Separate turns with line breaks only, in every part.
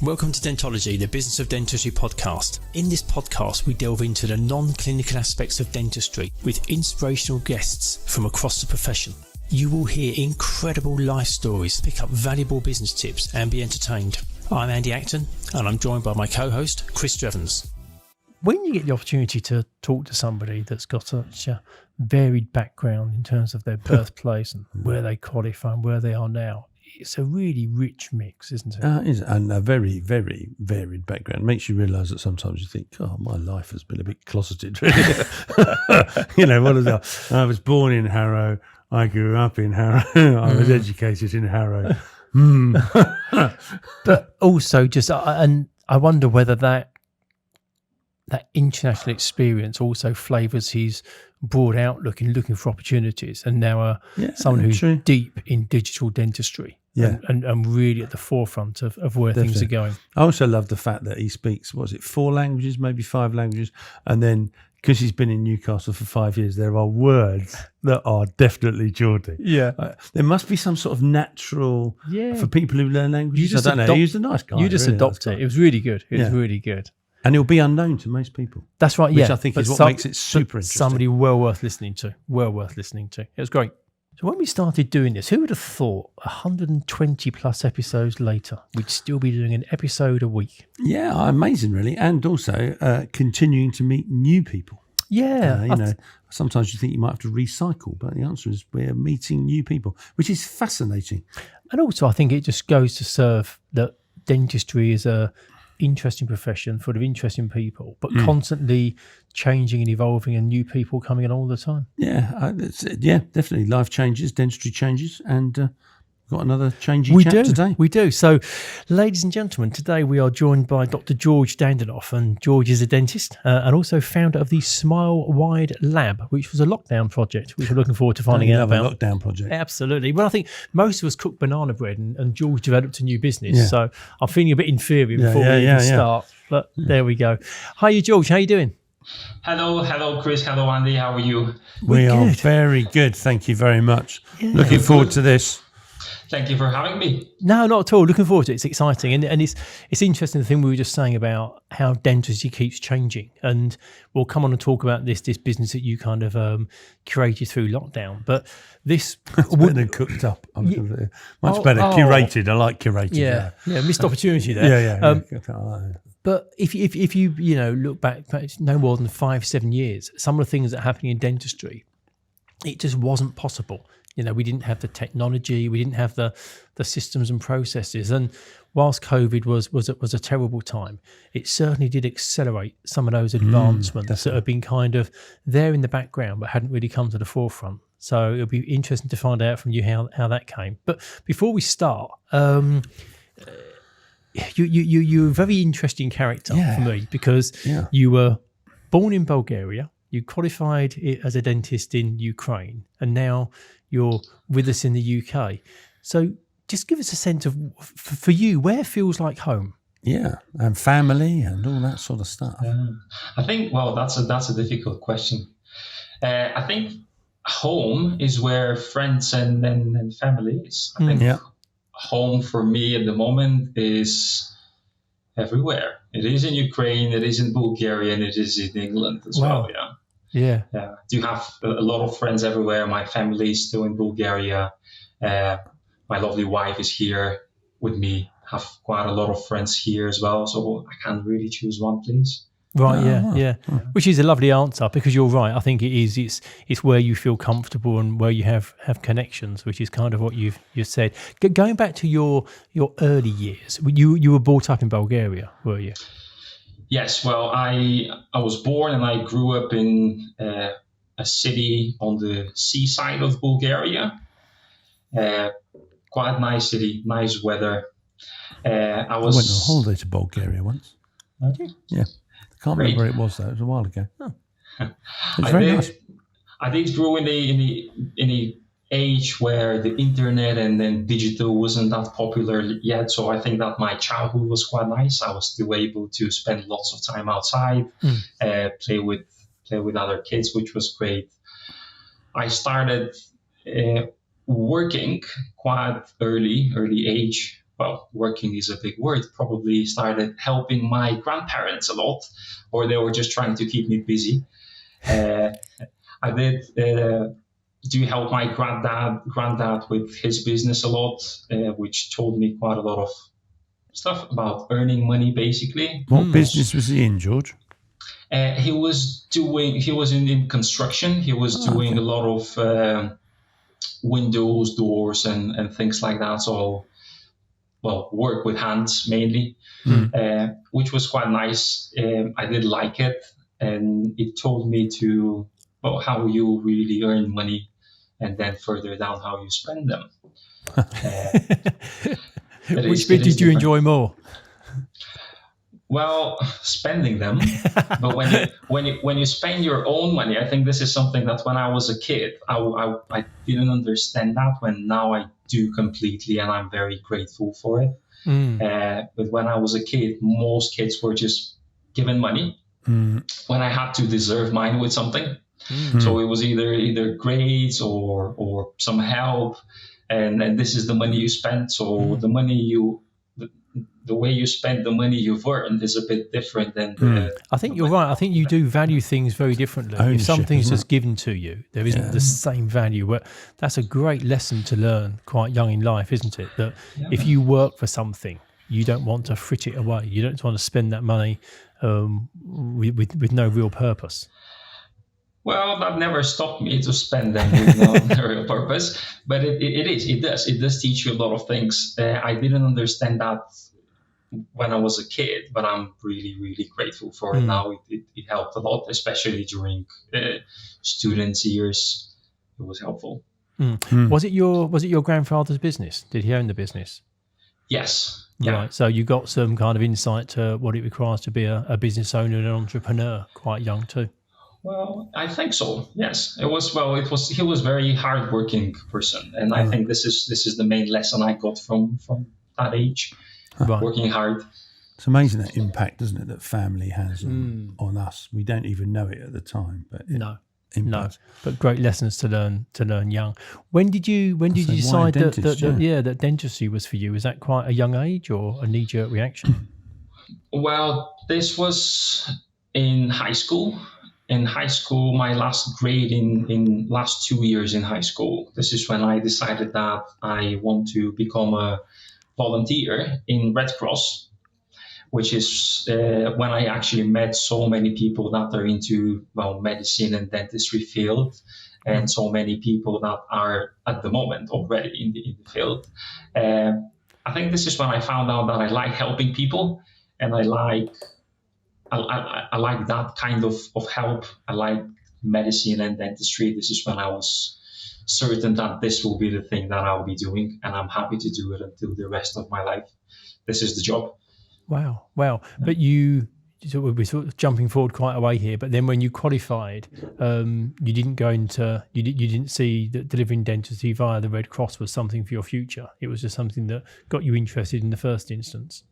Welcome to Dentology, the Business of Dentistry podcast. In this podcast, we delve into the non-clinical aspects of dentistry with inspirational guests from across the profession. You will hear incredible life stories, pick up valuable business tips and be entertained. I'm Andy Acton and I'm joined by my co-host, Chris Drevens. When you get the opportunity to talk to somebody that's got such a varied background in terms of their birthplace and where they qualify and where they are now, it's a really rich mix, isn't it?
It is, and a very, very varied background. It makes you realise that sometimes you think, oh, my life has been a bit closeted. You know, what is that? I was born in Harrow. I grew up in Harrow. I was educated in Harrow.
But also just, and I wonder whether that international experience also flavours his broad outlook in looking for opportunities, and now someone who's deep in digital dentistry and really at the forefront of where things are going.
I also love the fact that he speaks, 4 languages, maybe 5 languages, and then because he's been in Newcastle for 5 years, there are words that are definitely Geordie.
Yeah.
There must be some sort of natural for people who learn languages. I don't know. He's a nice guy.
You just adopt it. It was really good. It was really good.
And it'll be unknown to most people.
That's right,
Which I think is what makes it super interesting.
Somebody well worth listening to. It was great. So when we started doing this, who would have thought 120 plus episodes later, we'd still be doing an episode a week?
Yeah, amazing, really. And also continuing to meet new people.
Yeah.
Sometimes you think you might have to recycle, but the answer is we're meeting new people, which is fascinating.
And also I think it just goes to serve that dentistry is a interesting profession full of interesting people, but constantly changing and evolving and new people coming in all the time.
Definitely. Life changes, dentistry changes, and got another changing chat today.
We do. So, ladies and gentlemen, today we are joined by Dr. George Dandanov, and George is a dentist and also founder of the Smile Wide Lab, which was a lockdown project, which we're looking forward to finding out about.
A lockdown project.
Absolutely. Well, I think most of us cook banana bread, and George developed a new business. So I'm feeling a bit inferior before we even start. But there we go. Hi, George. How are you doing?
Hello, Chris. Hello, Andy. How are you?
We are very good. Thank you very much. Yeah. Looking forward to this.
Thank you for having me.
No, not at all. Looking forward to it. It's exciting. And it's interesting, the thing we were just saying about how dentistry keeps changing. And we'll come on and talk about this business that you kind of created through lockdown. But this...
better than cooked up. Much better. Curated. I like curated.
Yeah, missed opportunity there.
Yeah.
But if you look back no more than 5-7 years, some of the things that are happening in dentistry, it just wasn't possible. We didn't have the technology, we didn't have the systems and processes. And whilst COVID was a terrible time, it certainly did accelerate some of those advancements that have been kind of there in the background but hadn't really come to the forefront. So it'll be interesting to find out from you how that came. But before we start, you're a very interesting character for me, because you were born in Bulgaria, you qualified as a dentist in Ukraine, and now you're with us in the UK. So just give us a sense of, for you, where feels like home?
Yeah, and family and all that sort of stuff.
I think, that's a difficult question. I think home is where friends and family is. I think home for me at the moment is everywhere. It is in Ukraine, it is in Bulgaria, and it is in England as well. Yeah. I do have a lot of friends everywhere. My family is still in Bulgaria. My lovely wife is here with me. Have quite a lot of friends here as well. So I can't really choose one place.
Right, which is a lovely answer, because you're right. I think it is. It's where you feel comfortable and where you have connections, which is kind of what you've said. Going back to your early years, you were brought up in Bulgaria, were you?
Yes, well, I was born and I grew up in a city on the seaside of Bulgaria. Quite a nice city, nice weather. I went
on holiday to Bulgaria once.
Did you?
Yeah. I can't remember where it was, though. It was a while ago.
Oh.
It was very nice.
I did grow in the age where the internet and then digital wasn't that popular yet. So I think that my childhood was quite nice. I was still able to spend lots of time outside, play with other kids, which was great. I started working quite early age. well, working is a big word, probably started helping my grandparents a lot, or they were just trying to keep me busy. I did do help my granddad with his business a lot, which told me quite a lot of stuff about earning money, basically.
What business was he in, George?
He was in construction. He was doing a lot of windows, doors, and things like that. So, well, work with hands mainly, which was quite nice. I did like it, and it told me to, well, how you really earn money, and then further down how you spend them.
Which bit did you enjoy more?
Well, spending them, but when you spend your own money, I think this is something that when I was a kid, I didn't understand that. When now I do completely, and I'm very grateful for it. But when I was a kid, most kids were just given money when I had to deserve mine with something. So it was either grades or some help, and this is the money you spent. So the money the way you spend the money you've earned is a bit different than
I think you're right. I think you do value things very differently.
Ownership,
if something's
isn't
just given to you, there isn't the same value. But that's a great lesson to learn quite young in life, isn't it? That if you work for something, you don't want to frit it away. You don't want to spend that money with no real purpose.
Well, that never stopped me to spend them with no real purpose, but it does teach you a lot of things. I didn't understand that when I was a kid, but I'm really, really grateful for it now. It helped a lot, especially during students' years. It was helpful.
Was it your grandfather's business? Did he own the business?
Yes.
Right. So you got some kind of insight to what it requires to be a business owner and an entrepreneur quite young too.
Well, I think so. Yes, it was. Well, it was. He was a very hardworking person, and I think this is the main lesson I got from that age.
Right.
Working hard.
It's amazing that impact, isn't it, that family has on us. We don't even know it at the time, but
No,
impacts.
but great lessons to learn young. When did you decide that dentistry was for you? Was that quite a young age or a knee-jerk reaction?
Well, this was in high school. In high school, my last grade in last 2 years in high school. This is when I decided that I want to become a volunteer in Red Cross, which is when I actually met so many people that are into medicine and dentistry field, and so many people that are at the moment already in the field. I think this is when I found out that I like helping people, and I like that kind of help. I like medicine and dentistry. This is when I was certain that this will be the thing that I'll be doing, and I'm happy to do it until the rest of my life. This is the job.
Wow. But we're sort of jumping forward quite a way here. But then when you qualified, you didn't go into you didn't see that delivering dentistry via the Red Cross was something for your future. It was just something that got you interested in the first instance.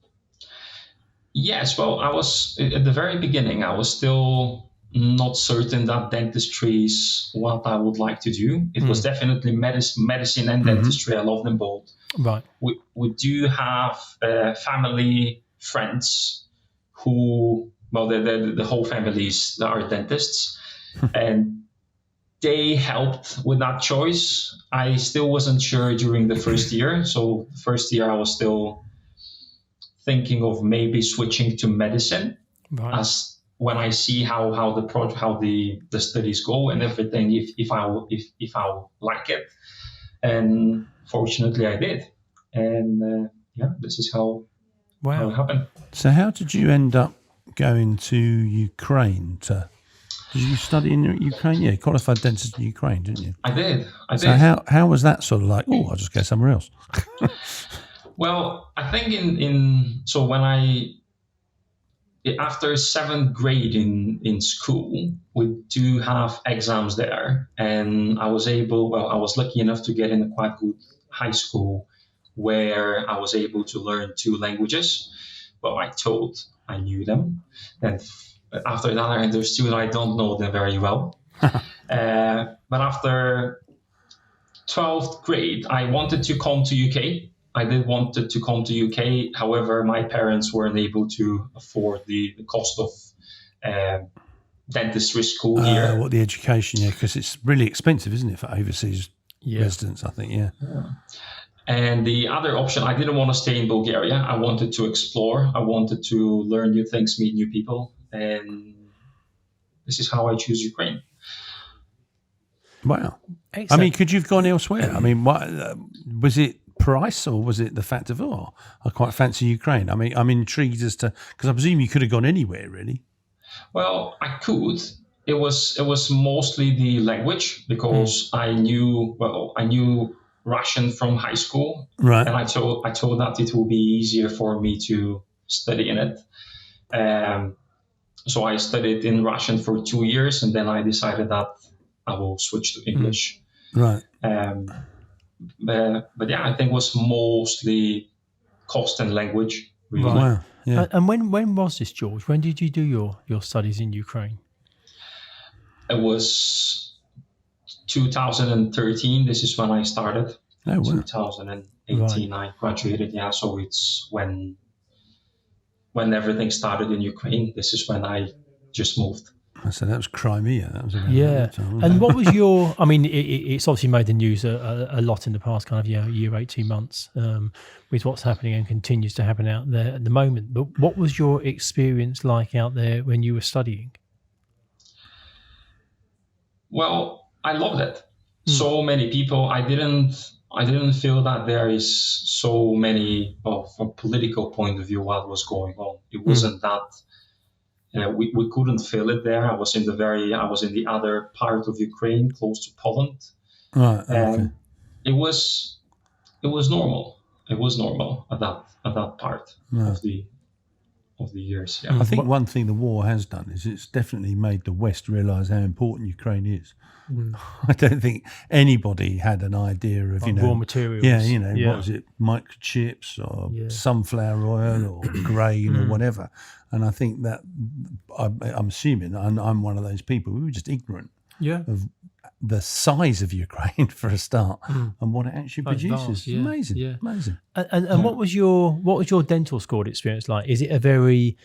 Yes, well, I was at the very beginning. I was still not certain that dentistry is what I would like to do. It was definitely medicine and dentistry. I love them both.
Right.
We do have family friends who, well, the whole families that are dentists, and they helped with that choice. I still wasn't sure during the first year. So the first year I was still thinking of maybe switching to medicine, as when I see how the studies go and everything, if I like it, and fortunately I did, and this is how it happened.
So how did you end up going to Ukraine? Did you study in Ukraine? Yeah, qualified dentist in Ukraine, didn't you?
I did.
So how was that sort of like? Oh, I'll just go somewhere else.
Well, I think so when after 7th grade in school, we do have exams there, and I was lucky enough to get in a quite good high school where I was able to learn 2 languages. Well, I thought I knew them, and after that I understood I don't know them very well. But after 12th grade, I wanted to come to UK. I did wanted to come to UK. However, my parents weren't able to afford the cost of dentistry school here.
What the education, because it's really expensive, isn't it, for overseas residents, I think, yeah.
And the other option, I didn't want to stay in Bulgaria. I wanted to explore. I wanted to learn new things, meet new people. And this is how I choose Ukraine.
Wow.
Excellent.
I mean, could you have gone elsewhere? I mean, was it price or was it the fact of, I quite fancy Ukraine? I mean, I'm intrigued as to, because I presume you could have gone anywhere, really.
Well, I could. It was mostly the language, because I knew Russian from high school,
right?
And I told that it will be easier for me to study in it. So I studied in Russian for 2 years, and then I decided that I will switch to English.
Right.
But yeah, I think it was mostly cost and language. Really.
Right.
Wow. Yeah.
And when was this, George? When did you do your studies in Ukraine?
It was 2013. This is when I started.
Oh, wow.
2018, right. I graduated. Yeah, so it's when everything started in Ukraine. This is when I just moved.
So that was Crimea. That was
time. And what was your? I mean, it's obviously made the news a lot in the past kind of year 18 months with what's happening and continues to happen out there at the moment. But what was your experience like out there when you were studying?
Well, I loved it. So many people. I didn't feel that there is so many, from a political point of view, what was going on. It wasn't that. We couldn't feel it there. I was in the other part of Ukraine, close to Poland.
Right. Okay.
It was normal. It was normal at that part of the years. Yeah.
I think one thing the war has done is it's definitely made the West realise how important Ukraine is. I don't think anybody had an idea of
raw materials.
Yeah, what was it, microchips or sunflower oil or grain or whatever. And I think that I'm assuming, and I'm one of those people, we were just ignorant of the size of Ukraine for a start and what it actually produces.
Vast,
Amazing.
And what was your dental school experience like? Is it a very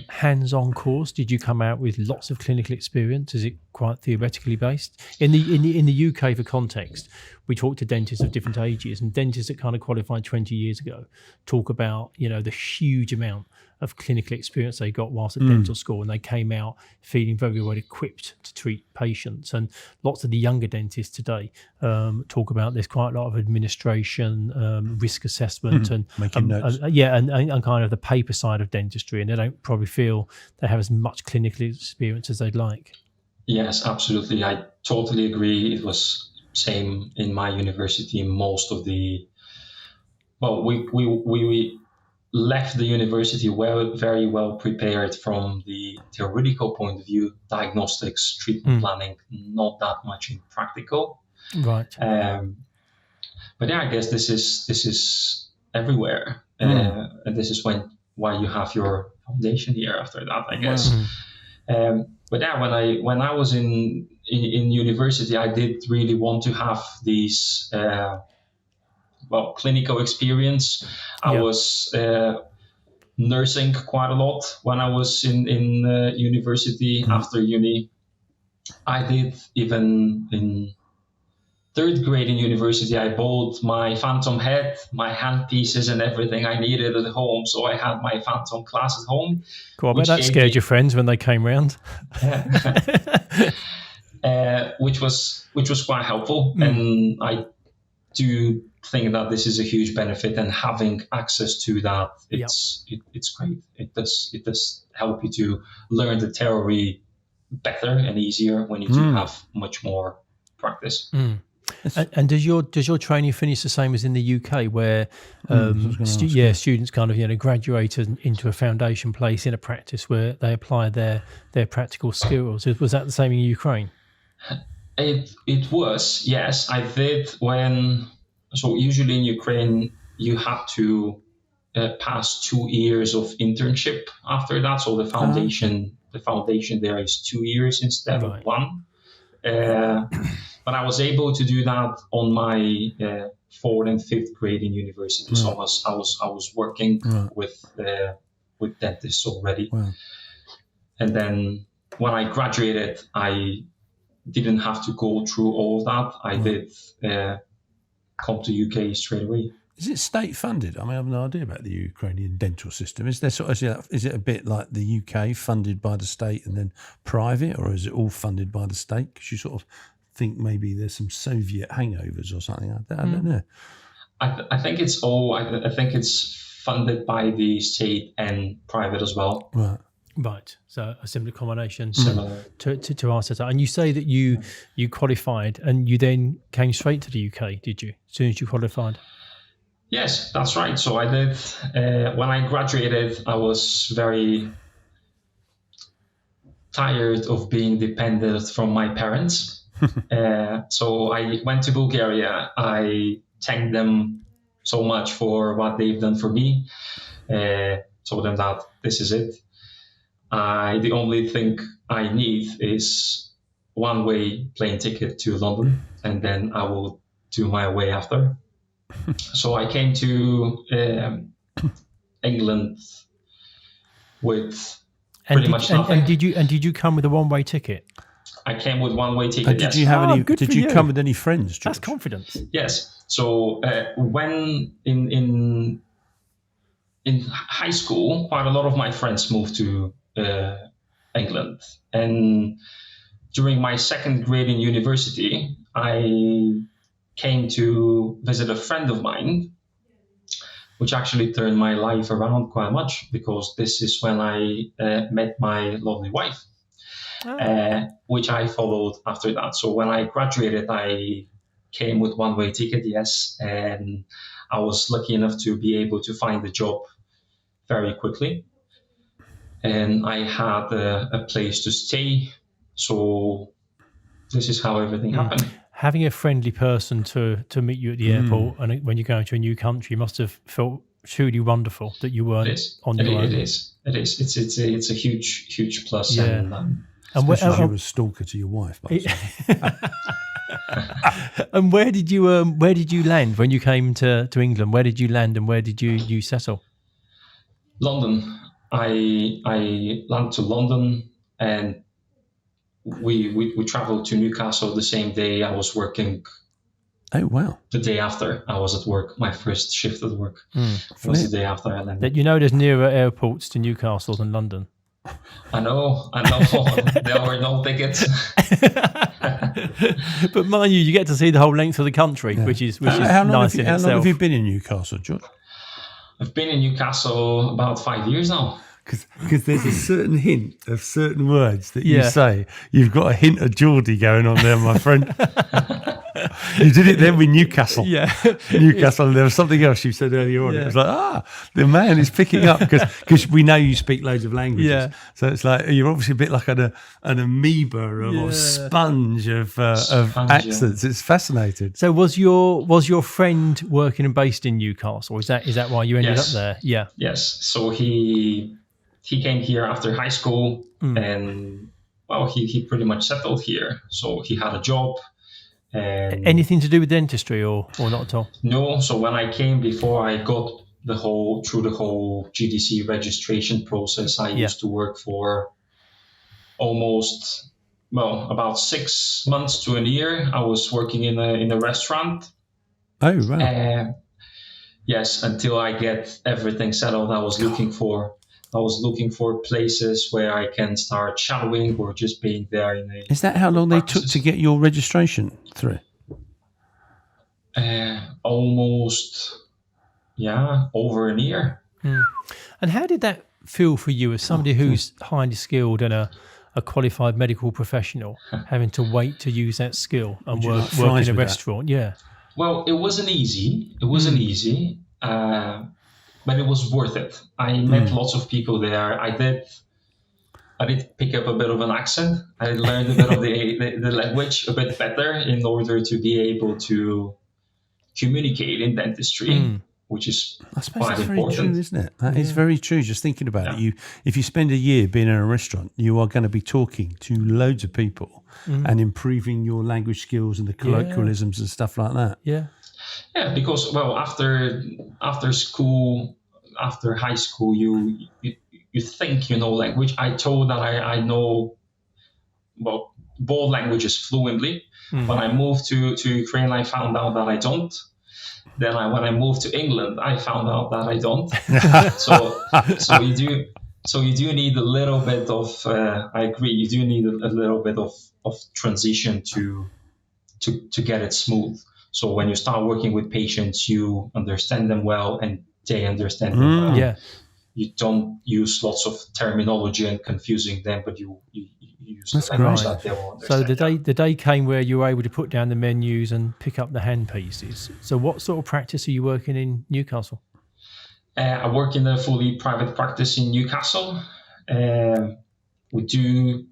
hands-on course? Did you come out with lots of clinical experience? Is it quite theoretically based? In the UK, for context, we talk to dentists of different ages, and dentists that kind of qualified 20 years ago talk about the huge amount of clinical experience they got whilst at dental school, and they came out feeling very well equipped to treat patients. And lots of the younger dentists today talk about there's quite a lot of administration, risk assessment, and
making notes.
And kind of the paper side of dentistry, and they don't probably feel they have as much clinical experience as they'd like.
Yes, absolutely. I totally agree. It was same in my university. Most of we left the university very well prepared from the theoretical point of view, diagnostics, treatment planning, not that much in practical.
Right.
But yeah, I guess this is everywhere. And this is why you have your foundation here after that, I guess. But yeah, when I was in university, I did really want to have these clinical experience. I was nursing quite a lot when I was in university. After uni, I did even in third grade in university. I bought my phantom head, my handpieces, and everything I needed at home. So I had my phantom class at home.
Cool. I bet that scared your friends when they came round.
Which was quite helpful, and I do think that this is a huge benefit, and having access to that, it's great. It does help you to learn the theory better and easier when you do have much more practice.
And does your training finish the same as in the UK, where students kind of graduate into a foundation place in a practice where they apply their practical skills? Was that the same in Ukraine?
It was, yes. I did so usually in Ukraine you have to pass 2 years of internship after that. So the foundation there is 2 years instead of 1. but I was able to do that on my 4th and 5th grade in university. So I was working with dentists already.
Wow.
And then when I graduated, I didn't have to go through all of that. I did come to UK straight away.
Is it state funded? I mean, I have no idea about the Ukrainian dental system. Is there is it a bit like the UK, funded by the state and then private, or is it all funded by the state? Because you sort of think maybe there's some Soviet hangovers or something. I don't know.
I think it's all. I think it's funded by the state and private as well.
Right. So a similar combination to our setup. And you say that you qualified and you then came straight to the UK, did you? As soon as you qualified?
Yes, that's right. So I did. When I graduated, I was very tired of being dependent from my parents. So I went to Bulgaria. I thanked them so much for what they've done for me. Told them that this is it. The only thing I need is one-way plane ticket to London, and then I will do my way after. So I came to England with pretty much nothing.
And did you come with a one-way ticket?
I came with one-way ticket.
Did you have any? Did you come with any friends, George?
That's confidence.
Yes. So when in high school, quite a lot of my friends moved to England, and during my 2nd grade in university, I came to visit a friend of mine, which actually turned my life around quite much, because this is when I met my lovely wife, which I followed after that. So when I graduated, I came with one-way ticket, yes, and I was lucky enough to be able to find a job very quickly. And I had a place to stay. So this is how everything happened.
Having a friendly person to meet you at the airport and when you're going to a new country must have felt truly wonderful that you weren't on your own.
It is. It's a huge plus.
Yeah. Especially you were a stalker to your wife.
And where did you land when you came to England? Where did you land and where did you settle?
London. I landed to London, and we traveled to Newcastle the same day I was working.
Oh, wow.
The day after I was at work, my first shift at work was the day after I landed.
You know there's nearer airports to Newcastle than London.
I know. There were no tickets.
But mind you get to see the whole length of the country, which is nice in itself.
How long have you been in Newcastle, George?
I've been in Newcastle about 5 years now.
Because there's a certain hint of certain words that you say. You've got a hint of Geordie going on there, my friend. You did it then with Newcastle.
Yeah.
Newcastle, and there was something else you said earlier on. Yeah. It was like, the man is picking up, because we know you speak loads of languages. Yeah. So it's like, you're obviously a bit like an amoeba or a sponge of accents. It's fascinating.
So was your friend working and based in Newcastle? Is that why you ended up there? Yeah.
Yes. So he came here after high school, and he pretty much settled here. So he had a job.
Anything to do with dentistry or not at all?
No. So when I came, before I got through the whole GDC registration process, I used to work for about 6 months to a year. I was working in a restaurant.
Oh, wow.
Yes, until I get everything settled. I was looking for places where I can start shadowing or just being there.
Is that how long they took to get your registration through?
Almost, over a year.
And how did that feel for you as somebody who's highly skilled and a qualified medical professional, having to wait to use that skill and work in a restaurant? That? Yeah.
Well, it wasn't easy. But it was worth it. I met lots of people there. I did pick up a bit of an accent. I learned a bit of the language a bit better in order to be able to communicate in dentistry which is
I suppose
quite
that's
important.
very true, isn't it? That is very true. Just thinking about it, if you spend a year being in a restaurant, you are going to be talking to loads of people and improving your language skills and the colloquialisms and stuff like that.
Yeah.
Yeah, because after school, after high school, you think you know language. I told that I know both languages fluently. When I moved to Ukraine, I found out that I don't. Then when I moved to England, I found out that I don't. so you do need a little bit of. I agree. You do need a little bit of transition to get it smooth. So when you start working with patients, you understand them well, and they understand them well.
Yeah.
You don't use lots of terminology and confusing them, but you use
That's
the language
great.
that they will understand.
So the day came where you were able to put down the menus and pick up the handpieces. So what sort of practice are you working in Newcastle?
I work in a fully private practice in Newcastle. We do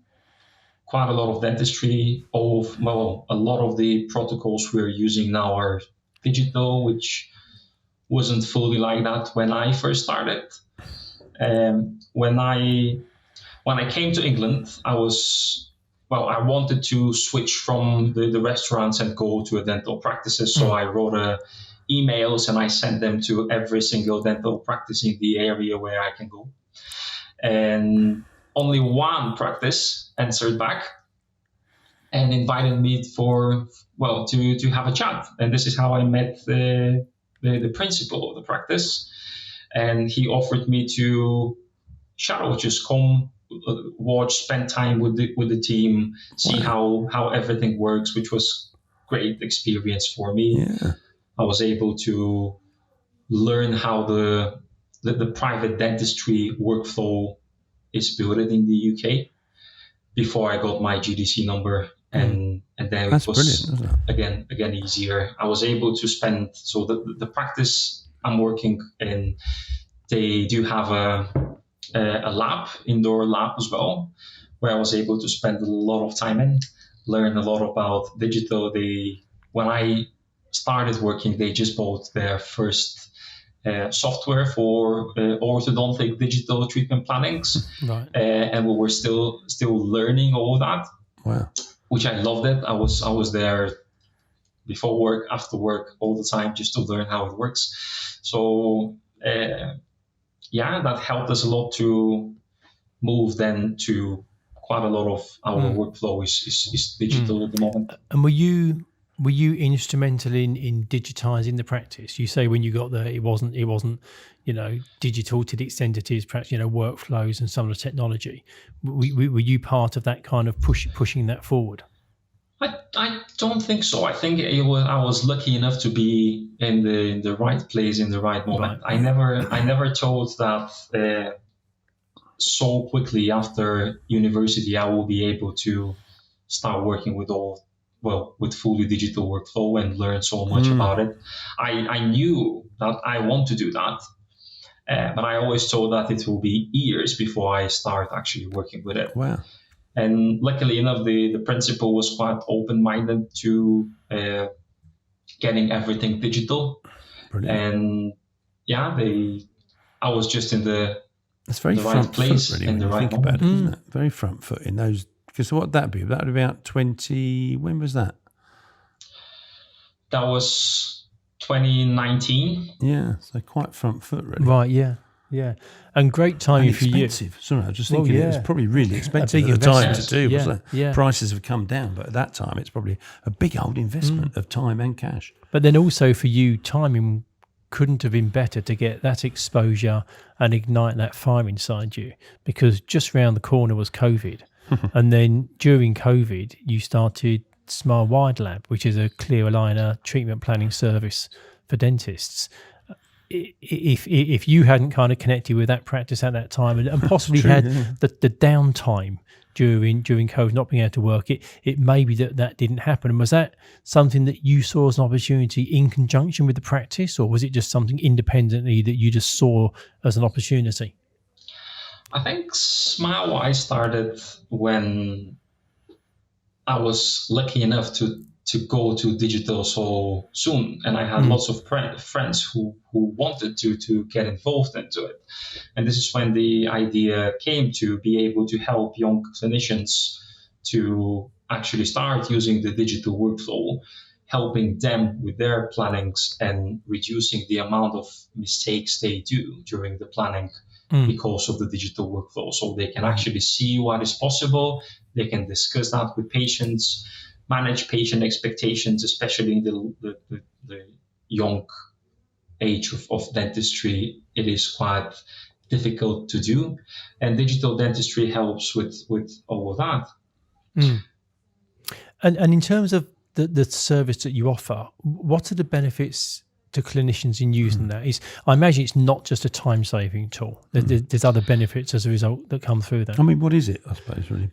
quite a lot of dentistry. A lot of the protocols we're using now are digital, which wasn't fully like that when I first started. When I came to England, I wanted to switch from the restaurants and go to a dental practices. So I wrote emails and I sent them to every single dental practice in the area where I can go. And only one practice answered back and invited me to have a chat. And this is how I met the principal of the practice. And he offered me to shadow, just come, watch, spend time with the team, see how everything works, which was great experience for me.
Yeah.
I was able to learn how the private dentistry workflow is built in the UK before I got my GDC number. And then
That's
it was
brilliant, isn't it?
again easier. I was able to spend, so the practice I'm working in, they do have a lab, indoor lab as well, where I was able to spend a lot of time in, learn a lot about digital. When I started working, they just bought their first software for orthodontic digital treatment plannings,
Right.
and we were still learning all of that.
Wow.
Which I loved it. I was there before work, after work, all the time, just to learn how it works. So that helped us a lot to move then to quite a lot of our workflow is digital at the moment.
And were you instrumental in digitizing the practice? You say when you got there, it wasn't digital to the extent it is, perhaps workflows and some of the technology. Were you part of that kind of pushing that forward?
I don't think so. I think I was lucky enough to be in the right place in the right moment. Right. I never thought that so quickly after university I will be able to start working with fully digital workflow and learn so much about it. I knew that I want to do that, but I always thought that it will be years before I start actually working with it.
Wow.
And luckily enough, the principal was quite open-minded to getting everything digital.
Brilliant.
And I was just in the right place
really,
in the right
think
moment.
About it, isn't it? Very front foot in those. Because what that be? That would be about 20. When was that?
That was 2019.
Yeah, so quite front foot, really.
Right. Yeah. Yeah, and great timing for you.
Expensive. Sorry, I was just thinking it was probably really expensive at the time to do, wasn't it?
Yeah.
Prices have come down, but at that time it's probably a big old investment of time and cash.
But then also for you, timing couldn't have been better to get that exposure and ignite that fire inside you, because just round the corner was COVID. And then during COVID, you started Smile Wide Lab, which is a clear aligner treatment planning service for dentists. If you hadn't kind of connected with that practice at that time and possibly the downtime during COVID, not being able to work, it may be that didn't happen. And was that something that you saw as an opportunity in conjunction with the practice, or was it just something independently that you just saw as an opportunity?
I think Smile Wide started when I was lucky enough to to go to digital so soon, and I had lots of friends who wanted to get involved into it. And this is when the idea came to be able to help young clinicians to actually start using the digital workflow, helping them with their plannings and reducing the amount of mistakes they do during the planning because of the digital workflow. So they can actually see what is possible, they can discuss that with patients, manage patient expectations, especially in the young age of dentistry. It is quite difficult to do, and digital dentistry helps with all of that.
And in terms of the service that you offer, what are the benefits to clinicians in using that? I imagine it's not just a time-saving tool. There's other benefits as a result that come through that.
I mean, what is it, I suppose, really?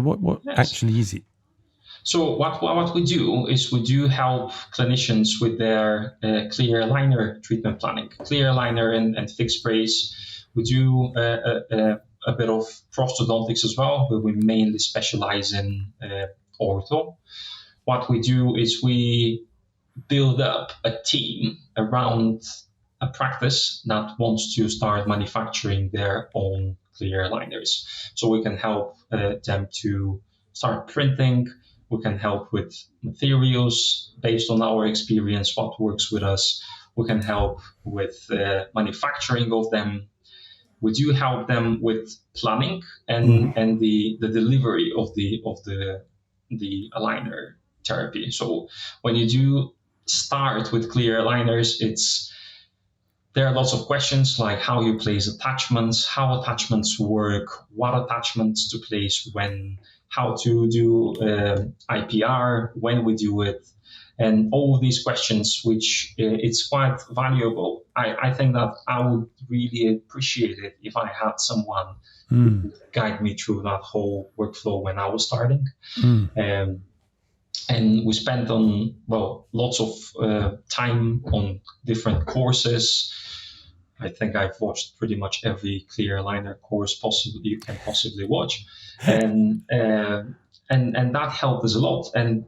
What actually is it?
So what we do is we do help clinicians with their clear aligner treatment planning, clear aligner and fixed brace. We do a bit of prosthodontics as well, but we mainly specialize in ortho. What we do is we build up a team around a practice that wants to start manufacturing their own clear aligners. So we can help them to start printing. We can help with materials based on our experience, what works with us. We can help with manufacturing of them. We do help them with planning and the delivery of the aligner therapy. So when you do start with clear aligners, there are lots of questions like how you place attachments, how attachments work, what attachments to place when, how to do IPR, when we do it, and all these questions, which it's quite valuable. I think that I would really appreciate it if I had someone who could guide me through that whole workflow when I was starting. And we spent lots of time on different courses. I think I've watched pretty much every clear aligner course you can possibly watch, and that helped us a lot. And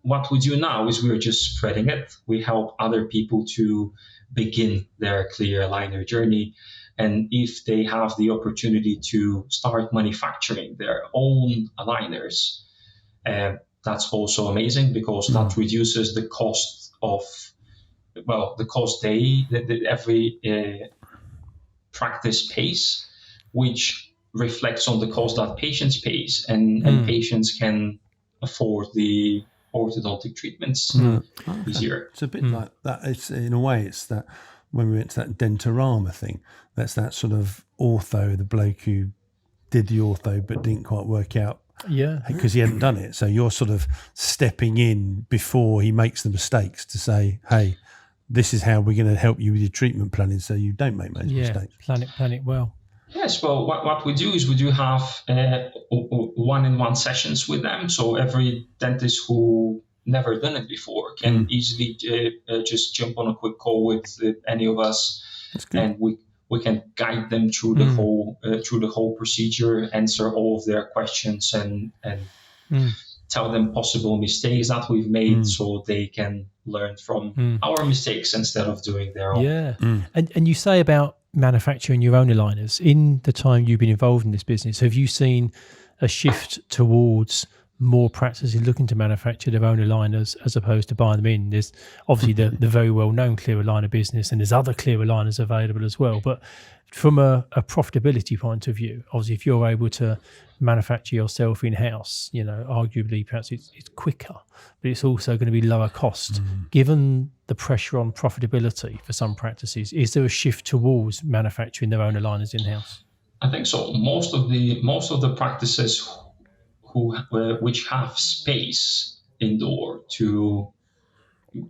what we do now is we're just spreading it. We help other people to begin their clear aligner journey, and if they have the opportunity to start manufacturing their own aligners, that's also amazing because that reduces the cost of the cost that every practice pays, which reflects on the cost that patients pays, and patients can afford the orthodontic treatments easier.
It's a bit like that. It's in a way, it's that when we went to that Dentorama thing, that's that sort of ortho, the bloke who did the ortho but didn't quite work out.
Yeah,
because he hadn't done it. So you're sort of stepping in before he makes the mistakes to say, hey, this is how we're going to help you with your treatment planning so you don't make those mistakes.
Plan it well.
Yes, well, what we do is we do have one-on-one sessions with them. So every dentist who never done it before can easily just jump on a quick call with any of us, and we can guide them through the whole procedure, answer all of their questions, and tell them possible mistakes that we've made, so they can learn from our mistakes instead of doing their own.
Yeah, and you say about manufacturing your own aligners. In the time you've been involved in this business, have you seen a shift towards more practices looking to manufacture their own aligners as opposed to buying them in? There's obviously the very well-known clear aligner business, and there's other clear aligners available as well. But from a profitability point of view, obviously, if you're able to manufacture yourself in-house, arguably perhaps it's quicker, but it's also going to be lower cost. Given the pressure on profitability for some practices, is there a shift towards manufacturing their own aligners in-house?
I think so. Most of the practices which have space indoor to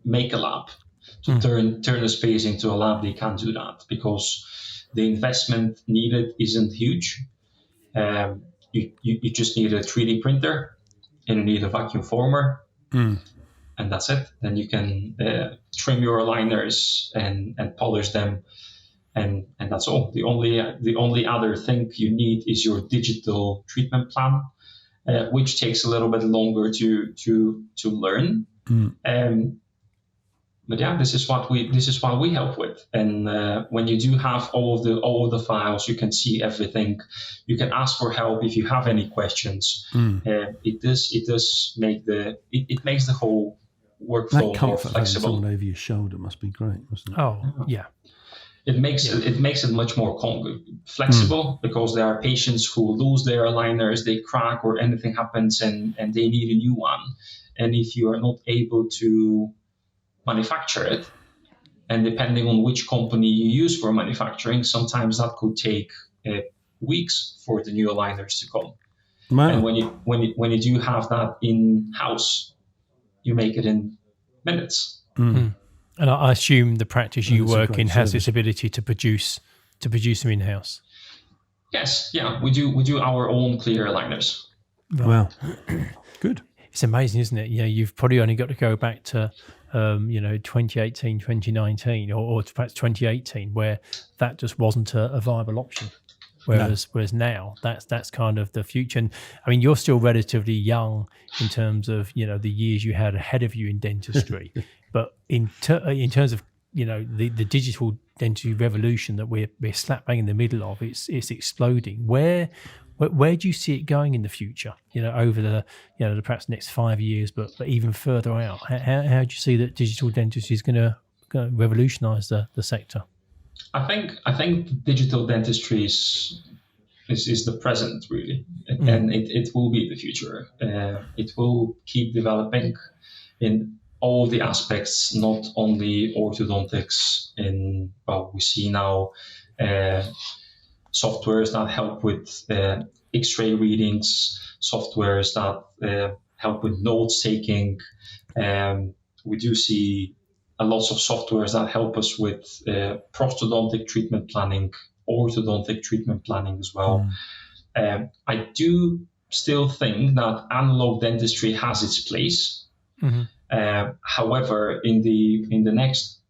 make a lab, to turn the space into a lab, they can't do that because the investment needed isn't huge. You just need a 3D printer and you need a vacuum former, and that's it. Then you can trim your aligners and polish them, and that's all. The only other thing you need is your digital treatment plan. which takes a little bit longer to learn. But yeah, this is what we help with. And when you do have all of the files, you can see everything. You can ask for help if you have any questions. It does make it makes the whole workflow
that
more
comfort
flexible.
having someone over your shoulder must be great, mustn't it?
Oh, yeah.
It makes it much more flexible because there are patients who lose their aligners, they crack, or anything happens, and they need a new one. And if you are not able to manufacture it, and depending on which company you use for manufacturing, sometimes that could take weeks for the new aligners to come.
Wow.
And when you do have that in house, you make it in minutes.
And I assume the practice you work in has
service.
this ability to produce them in house.
Yes, yeah, we do our own clear aligners.
Wow. Good.
It's amazing, isn't it? You've probably only got to go back to 2018, 2019, or perhaps 2018, where that just wasn't a viable option. Whereas now that's kind of the future. And I mean, you're still relatively young in terms of the years you had ahead of you in dentistry, but in terms of the digital dentistry revolution that we're slap bang in the middle of, it's exploding. Where do you see it going in the future? Over the the perhaps next 5 years, but even further out. How do you see that digital dentistry is going to revolutionise the sector?
I think digital dentistry is the present, really, and it will be the future. It will keep developing in all the aspects, not only orthodontics. We see now softwares that help with X-ray readings, softwares that help with notes taking. We do see lots of softwares that help us with prosthodontic treatment planning, orthodontic treatment planning as well. I do still think that analog dentistry has its place. However, in the next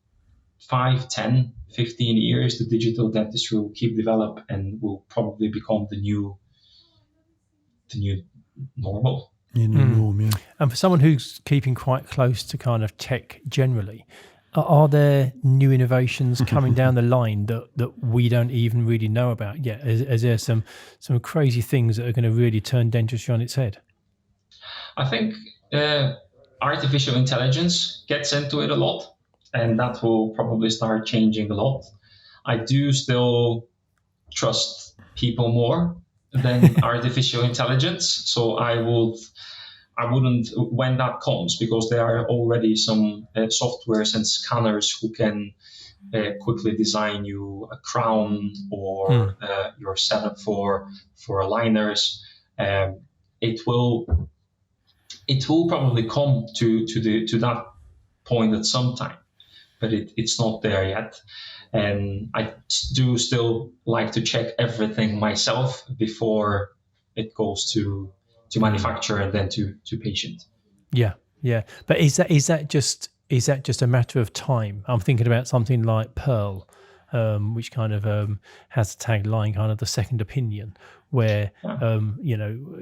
5, 10, 15 years, the digital dentistry will keep develop and will probably become the new normal.
Norm, yeah.
And for someone who's keeping quite close to kind of tech generally, are there new innovations coming down the line that we don't even really know about yet? Is there some crazy things that are going to really turn dentistry on its head?
I think artificial intelligence gets into it a lot, and that will probably start changing a lot. I do still trust people more than artificial intelligence, so I wouldn't, when that comes, because there are already some softwares and scanners who can quickly design you a crown or your setup for aligners. It will probably come to that point at some time, but it's not there yet. And I do still like to check everything myself before it goes to manufacturer and then to patient.
Yeah. But is that just a matter of time? I'm thinking about something like Pearl, which kind of has the tagline kind of the second opinion, where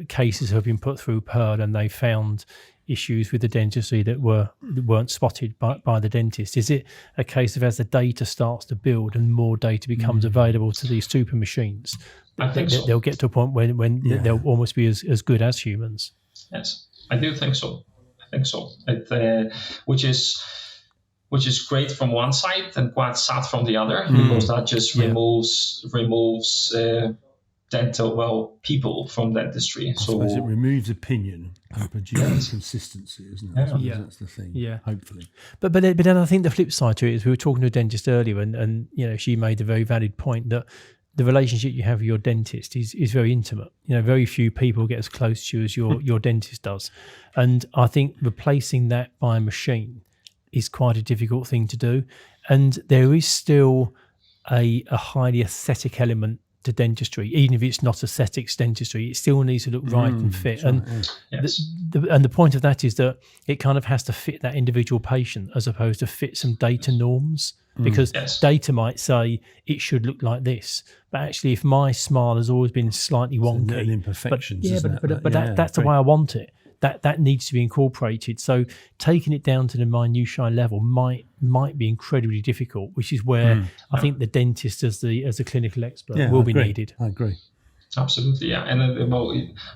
cases have been put through Pearl and they found issues with the dentistry that weren't spotted by the dentist. Is it a case of, as the data starts to build and more data becomes available to these super machines,
I think so.
They'll get to a point when they'll almost be as good as humans?
Yes, I do think so. Which is great from one side and quite sad from the other, because that just removes people from dentistry.
I suppose it removes opinion and produces consistency, isn't it? That's the thing. Yeah, hopefully.
But then I think the flip side to it is, we were talking to a dentist earlier, and she made a very valid point that the relationship you have with your dentist is very intimate. Very few people get as close to you as your dentist does, and I think replacing that by a machine is quite a difficult thing to do. And there is still a highly aesthetic element to dentistry, even if it's not aesthetics dentistry. It still needs to look right and fit. And the point of that is that it kind of has to fit that individual patient, as opposed to fit some data norms because
Yes.
data might say it should look like this, but actually, if my smile has always been slightly wonky,
little imperfections,
but,
isn't it?
but that's the way I want it. That needs to be incorporated. So taking it down to the minutiae level might be incredibly difficult, which is where I think the dentist as a clinical expert will be needed.
I agree.
Absolutely, yeah. And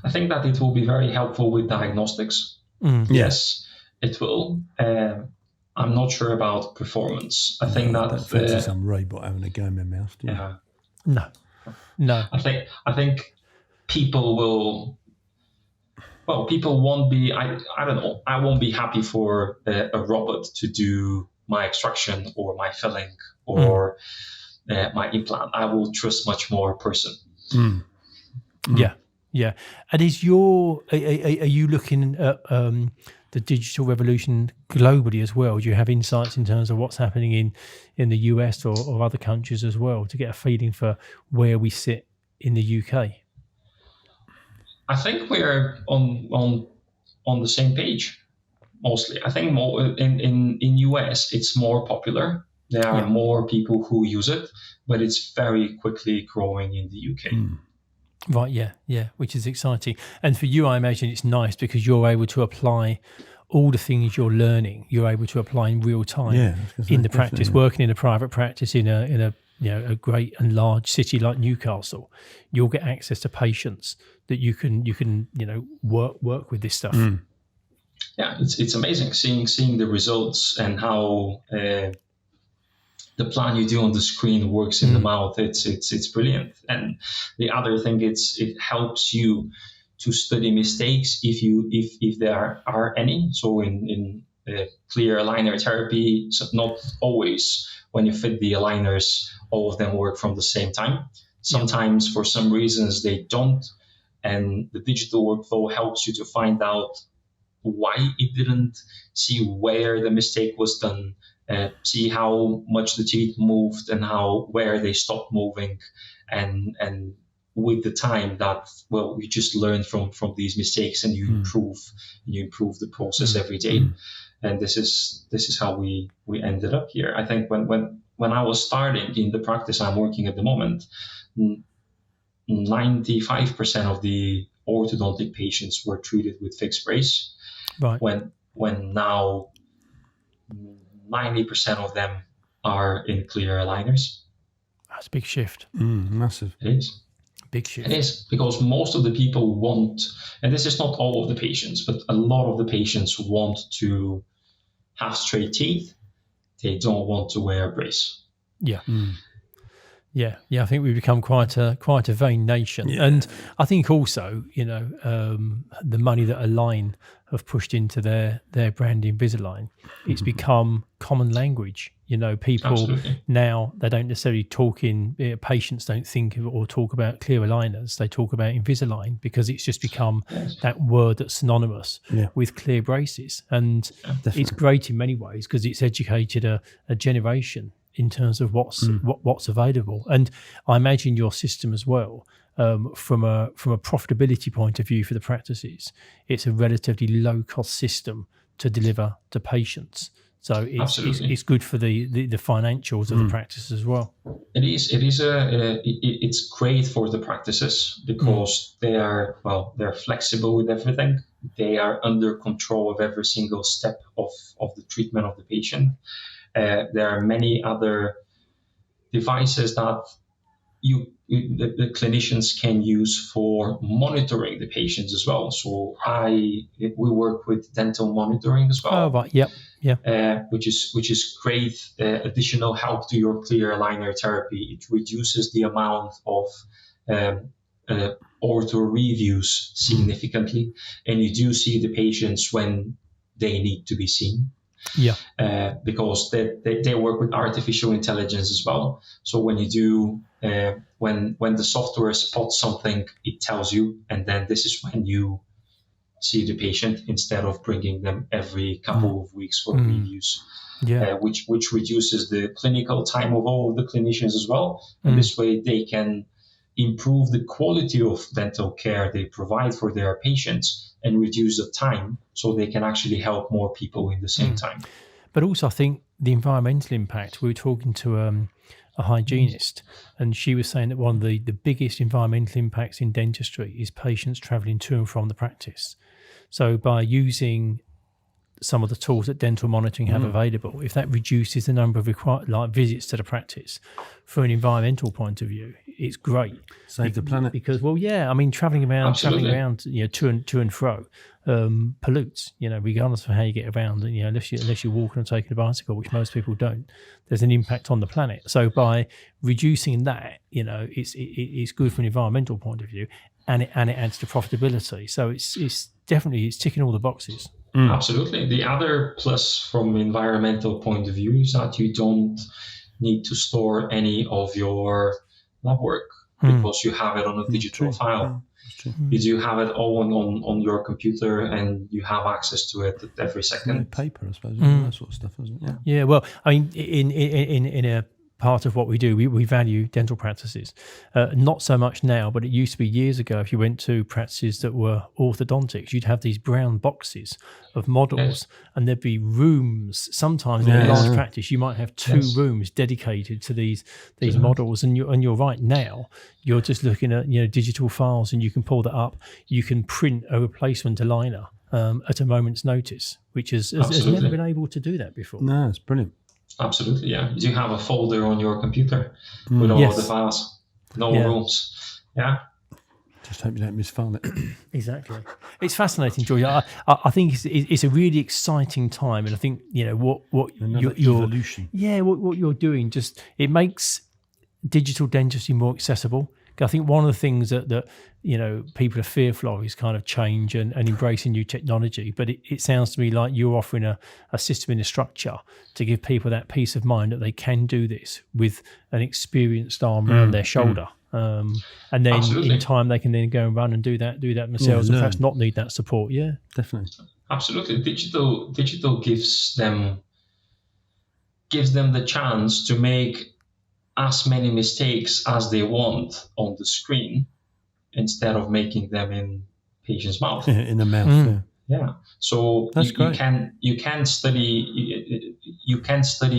I think that it will be very helpful with diagnostics. Yes, it will. I'm not sure about performance. I think that
I don't fancy some robot having a go in my mouth.
Yeah.
No.
I think people will. Well, people won't be. I don't know. I won't be happy for a robot to do my extraction or my filling or my implant. I will trust much more a person.
Yeah. And are you looking at the digital revolution globally as well? Do you have insights in terms of what's happening in the US or other countries as well, to get a feeling for where we sit in the UK?
I think we're on the same page mostly. I think more in US it's more popular. There are more people who use it, but it's very quickly growing in the UK.
Right, yeah, which is exciting. And for you, I imagine it's nice because you're able to apply all the things you're learning. You're able to apply in real time in the practice, working in a private practice in a great and large city like Newcastle. You'll get access to patients that you can work with this stuff.
Yeah, it's amazing seeing the results and how the plan you do on the screen works in the mouth. It's brilliant. And the other thing, it helps you to study mistakes if there are any. So in clear aligner therapy, so not always when you fit the aligners, all of them work from the same time. Sometimes for some reasons they don't, and the digital workflow helps you to find out why it didn't, see where the mistake was done, see how much the teeth moved and where they stopped moving, and with the time that you just learn from these mistakes and you improve the process every day. And this is how we ended up here. I think when I was starting in the practice I'm working at the moment, 95% of the orthodontic patients were treated with fixed brace.
Right.
When now 90% of them are in clear aligners.
That's a big shift.
Massive.
It is.
Big shift.
It is, because most of the people want, and this is not all of the patients, but a lot of the patients want to have straight teeth. They don't want to wear a brace.
Yeah. Yeah, I think we've become quite a vain nation, and I think also, the money that Align have pushed into their brand Invisalign, it's become common language. People
Absolutely.
Now, they don't necessarily patients don't think of or talk about clear aligners. They talk about Invisalign because it's just become that word that's synonymous with clear braces, and it's great in many ways because it's educated a generation in terms of what's available. And I imagine your system as well, from a profitability point of view for the practices, it's a relatively low cost system to deliver to patients. So it's good for the financials of the practice as well.
It is. It's great for the practices because they're flexible with everything. They are under control of every single step of the treatment of the patient. There are many other devices that the clinicians can use for monitoring the patients as well. So we work with dental monitoring as well.
Oh, right. Yeah.
Which is great additional help to your clear aligner therapy. It reduces the amount of ortho reviews significantly, and you do see the patients when they need to be seen.
Yeah.
Because they work with artificial intelligence as well. So when you do, when the software spots something, it tells you, and then this is when you see the patient instead of bringing them every couple of weeks for reviews. Which reduces the clinical time of all of the clinicians as well. And this way they can improve the quality of dental care they provide for their patients and reduce the time so they can actually help more people in the same time.
But also, I think the environmental impact. We were talking to a hygienist, and she was saying that one of the biggest environmental impacts in dentistry is patients travelling to and from the practice. So by using some of the tools that dental monitoring have available, if that reduces the number of visits to the practice, from an environmental point of view, it's great.
Save the planet.
Because, well, yeah, I mean, travelling around, to and fro pollutes. Regardless of how you get around, unless you're walking or taking a bicycle, which most people don't, there's an impact on the planet. So by reducing that, it's good from an environmental point of view, and it adds to profitability. So it's definitely ticking all the boxes.
Absolutely. The other plus from environmental point of view is that you don't need to store any of your lab work because you have it on a digital file. You do have it all on your computer, and you have access to it at every second.
Paper, I suppose, that sort of stuff, isn't it?
Yeah. Well, I mean, in a part of what we do, we value dental practices. Not so much now, but it used to be years ago. If you went to practices that were orthodontics, you'd have these brown boxes of models, and there'd be rooms. Sometimes in a large practice, you might have two rooms dedicated to these models. And you're right, now you're just looking at digital files, and you can pull that up. You can print a replacement aligner at a moment's notice, which has never been able to do that before.
No, it's brilliant.
Absolutely, yeah. You have a folder on your computer with all of the files, no rooms. Yeah.
Just hope you don't misfile it.
Exactly. It's fascinating, George. I think it's a really exciting time, and I think what your
evolution.
Yeah, what you're doing it makes digital dentistry more accessible. I think one of the things that people are fearful of is kind of change and embracing new technology. But it sounds to me like you're offering a system and a structure to give people that peace of mind that they can do this with an experienced arm around their shoulder. And then in time they can then go and run and do that themselves, and perhaps not need that support. Yeah,
definitely.
Absolutely. Digital gives them the chance to make as many mistakes as they want on the screen instead of making them in patient's mouth.
In the mouth.
Yeah. So you can study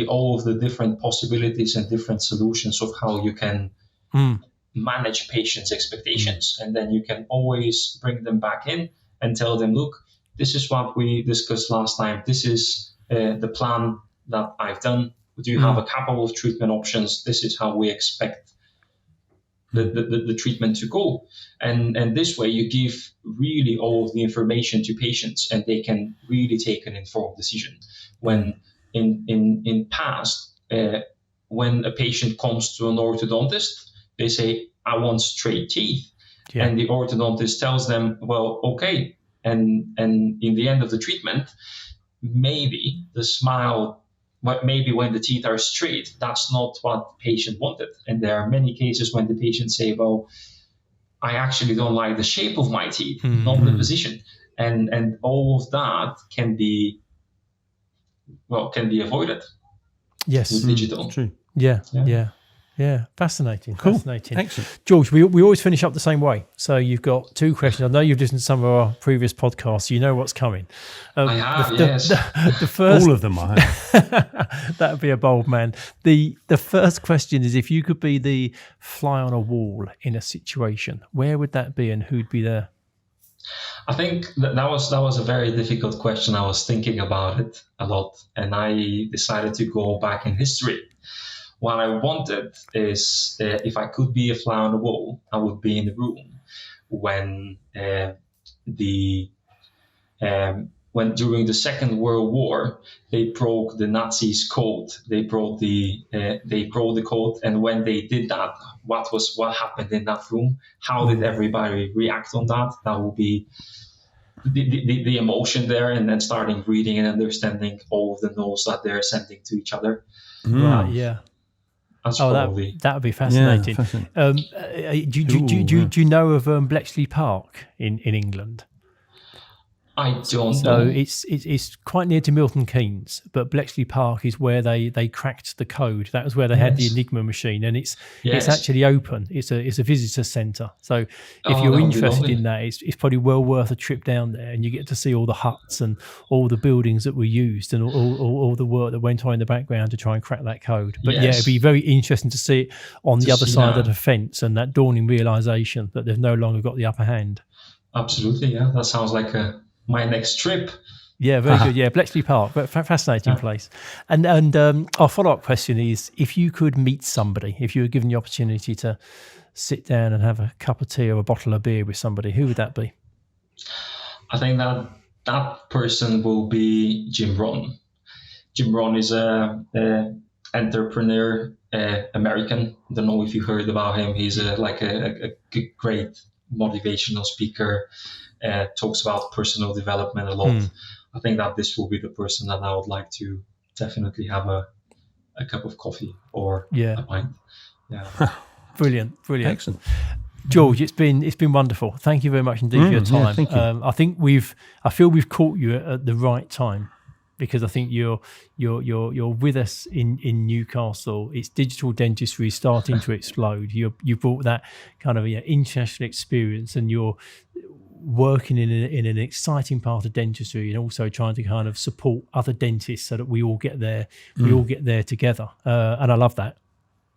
all of the different possibilities and different solutions of how you can manage patients' expectations, and then you can always bring them back in and tell them, look, this is what we discussed last time. This is the plan that I've done. Do you have a couple of treatment options? This is how we expect the treatment to go. And this way you give really all of the information to patients, and they can really take an informed decision. When in past, when a patient comes to an orthodontist, they say, I want straight teeth. Yeah. And the orthodontist tells them, well, okay. And in the end of the treatment, maybe maybe when the teeth are straight, that's not what the patient wanted. And there are many cases when the patients say, well, I actually don't like the shape of my teeth, not the position. And all of that can be avoided.
Yes.
With digital.
True.
Yeah. Fascinating.
Cool.
Fascinating.
Excellent.
George, we always finish up the same way. So you've got two questions. I know you've listened to some of our previous podcasts. So you know what's coming.
I have, yes.
The first,
all of them I have.
That would be a bold man. The first question is, if you could be the fly on a wall in a situation, where would that be and who'd be there?
I think that was a very difficult question. I was thinking about it a lot, and I decided to go back in history. What I wanted is, if I could be a fly on the wall, I would be in the room when during the Second World War they broke the Nazis' code. They broke the code, and when they did that, what happened in that room? How did everybody react on that? That would be the emotion there, and then starting reading and understanding all of the notes that they're sending to each other.
Right. Yeah. That would be fascinating.
Yeah, fascinating.
Do you know of Bletchley Park in England?
I don't
So
know.
it's quite near to Milton Keynes, but Bletchley Park is where they cracked the code. That was where they had the Enigma machine, and it's actually open. It's a visitor centre. So if you're interested in that, it's probably well worth a trip down there, and you get to see all the huts and all the buildings that were used and all the work that went on in the background to try and crack that code. But it'd be very interesting to see it on the other side of the fence, and that dawning realisation that they've no longer got the upper hand.
Absolutely, yeah. That sounds like my next trip.
Yeah, very good. Yeah, Bletchley Park, but fascinating place. And our follow-up question is, if you could meet somebody, if you were given the opportunity to sit down and have a cup of tea or a bottle of beer with somebody, who would that be?
I think that person will be Jim Rohn. Jim Rohn is a entrepreneur, American. I don't know if you heard about him. He's a great motivational speaker. Talks about personal development a lot. I think that this will be the person that I would like to definitely have a cup of coffee or a pint. Yeah.
Brilliant.
Excellent.
George, it's been wonderful. Thank you very much indeed for your time.
Yeah, thank you.
I feel we've caught you at the right time, because I think you're with us in Newcastle. It's digital dentistry starting to explode. You brought that kind of international experience, and you're working in an exciting part of dentistry, and also trying to kind of support other dentists so that we all get there. We all get there together, and I love that.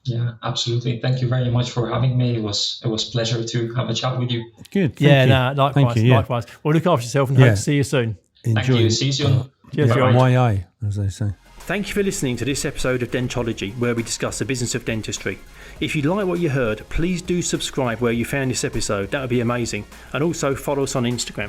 Yeah, absolutely. Thank you very much for having me. It was a pleasure to have a chat with you.
Good. Thank you.
Likewise.
Thank you,
Likewise. Well, look after yourself, and hope to see you soon.
Enjoy.
Thank you. See you soon.
Cheers,
Bye-bye.
YI, as they say.
Thank you for listening to this episode of Dentology, where we discuss the business of dentistry. If you like what you heard, please do subscribe where you found this episode. That would be amazing. And also follow us on Instagram.